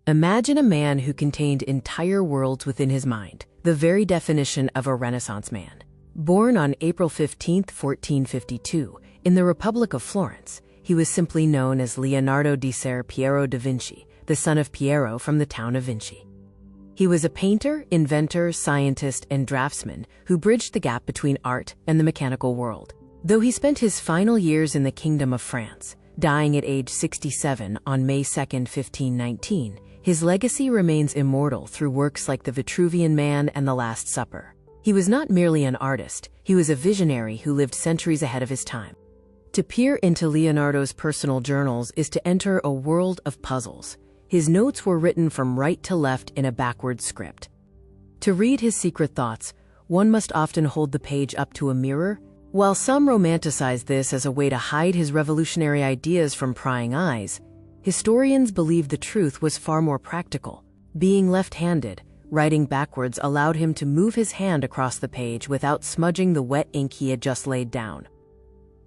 Imagine a man who contained entire worlds within his mind, the very definition of a Renaissance man. Born on April 15, 1452, in the Republic of Florence, he was simply known as Leonardo di Ser Piero da Vinci, the son of Piero from the town of Vinci. He was a painter, inventor, scientist, and draftsman who bridged the gap between art and the mechanical world. Though he spent his final years in the Kingdom of France, dying at age 67 on May 2, 1519, his legacy remains immortal through works like The Vitruvian Man and The Last Supper. He was not merely an artist, he was a visionary who lived centuries ahead of his time. To peer into Leonardo's personal journals is to enter a world of puzzles. His notes were written from right to left in a backwards script. To read his secret thoughts, one must often hold the page up to a mirror. While some romanticize this as a way to hide his revolutionary ideas from prying eyes, historians believe the truth was far more practical. Being left-handed, writing backwards allowed him to move his hand across the page without smudging the wet ink he had just laid down.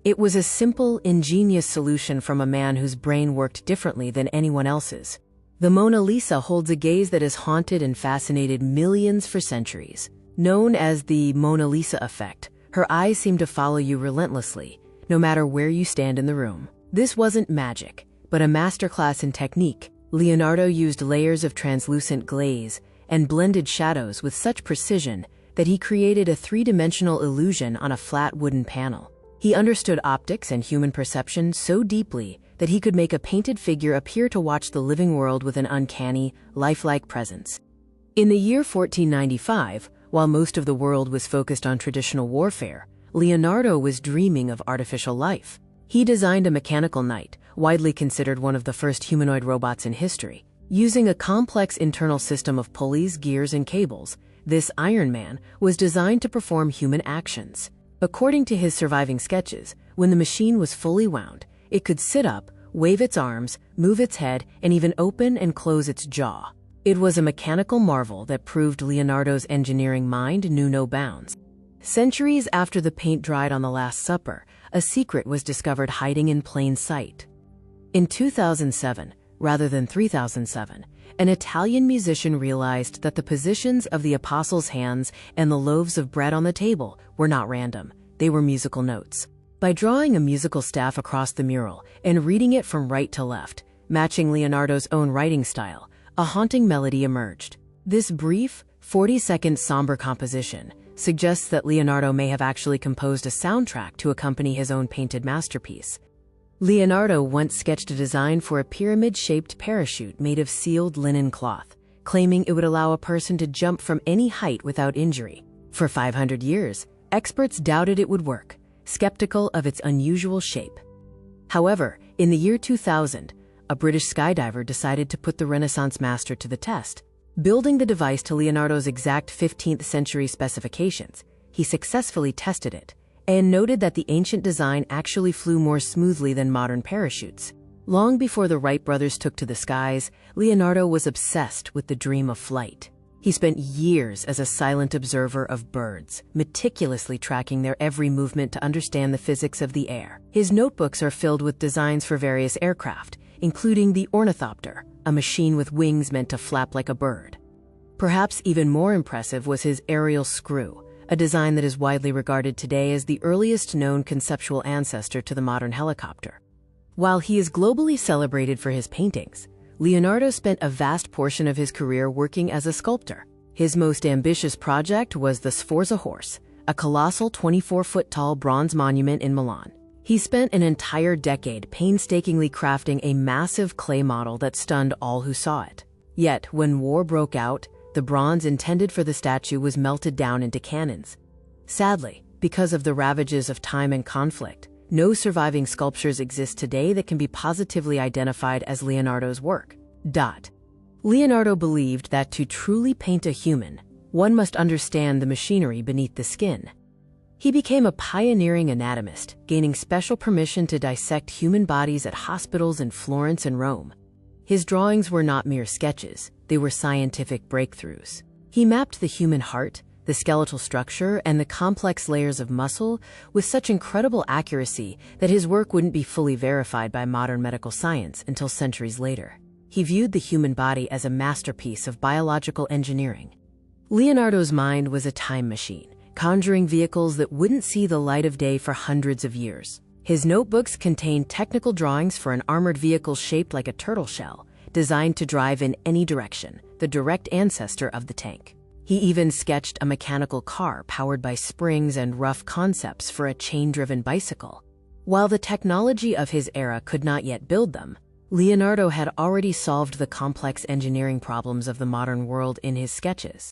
It was a simple, ingenious solution from a man whose brain worked differently than anyone else's. The Mona Lisa holds a gaze that has haunted and fascinated millions for centuries. Known as the Mona Lisa effect, her eyes seem to follow you relentlessly, no matter where you stand in the room. This wasn't magic, but a masterclass in technique. Leonardo used layers of translucent glaze and blended shadows with such precision that he created a three-dimensional illusion on a flat wooden panel. He understood optics and human perception so deeply that he could make a painted figure appear to watch the living world with an uncanny, lifelike presence. In the year 1495, while most of the world was focused on traditional warfare, Leonardo was dreaming of artificial life. He designed a mechanical knight, widely considered one of the first humanoid robots in history. Using a complex internal system of pulleys, gears, and cables, this Iron Man was designed to perform human actions. According to his surviving sketches, when the machine was fully wound, it could sit up, wave its arms, move its head, and even open and close its jaw. It was a mechanical marvel that proved Leonardo's engineering mind knew no bounds. Centuries after the paint dried on The Last Supper, a secret was discovered hiding in plain sight. In 2007, rather than 3007, an Italian musician realized that the positions of the apostles' hands and the loaves of bread on the table were not random, they were musical notes. By drawing a musical staff across the mural and reading it from right to left, matching Leonardo's own writing style, a haunting melody emerged. This brief, 40-second somber composition suggests that Leonardo may have actually composed a soundtrack to accompany his own painted masterpiece. Leonardo once sketched a design for a pyramid-shaped parachute made of sealed linen cloth, claiming it would allow a person to jump from any height without injury. For 500 years, experts doubted it would work, skeptical of its unusual shape. However, in the year 2000, a British skydiver decided to put the Renaissance master to the test. Building the device to Leonardo's exact 15th century specifications, he successfully tested it, and noted that the ancient design actually flew more smoothly than modern parachutes. Long before the Wright brothers took to the skies, Leonardo was obsessed with the dream of flight. He spent years as a silent observer of birds, meticulously tracking their every movement to understand the physics of the air. His notebooks are filled with designs for various aircraft, including the ornithopter, a machine with wings meant to flap like a bird. Perhaps even more impressive was his aerial screw, a design that is widely regarded today as the earliest known conceptual ancestor to the modern helicopter. While he is globally celebrated for his paintings, Leonardo spent a vast portion of his career working as a sculptor. His most ambitious project was the 𝗓𝗂, a colossal 24-foot-tall bronze monument in Milan. He spent an entire decade painstakingly crafting a massive clay model that stunned all who saw it. Yet, when war broke out, the bronze intended for the statue was melted down into cannons. Sadly, because of the ravages of time and conflict, no surviving sculptures exist today that can be positively identified as Leonardo's work. Leonardo believed that to truly paint a human, one must understand the machinery beneath the skin. He became a pioneering anatomist, gaining special permission to dissect human bodies at hospitals in Florence and Rome. His drawings were not mere sketches, they were scientific breakthroughs. He mapped the human heart, the skeletal structure, and the complex layers of muscle with such incredible accuracy that his work wouldn't be fully verified by modern medical science until centuries later. He viewed the human body as a masterpiece of biological engineering. Leonardo's mind was a time machine, conjuring vehicles that wouldn't see the light of day for hundreds of years. His notebooks contained technical drawings for an armored vehicle shaped like a turtle shell, designed to drive in any direction, the direct ancestor of the tank. He even sketched a mechanical car powered by springs and rough concepts for a chain-driven bicycle. While the technology of his era could not yet build them, Leonardo had already solved the complex engineering problems of the modern world in his sketches.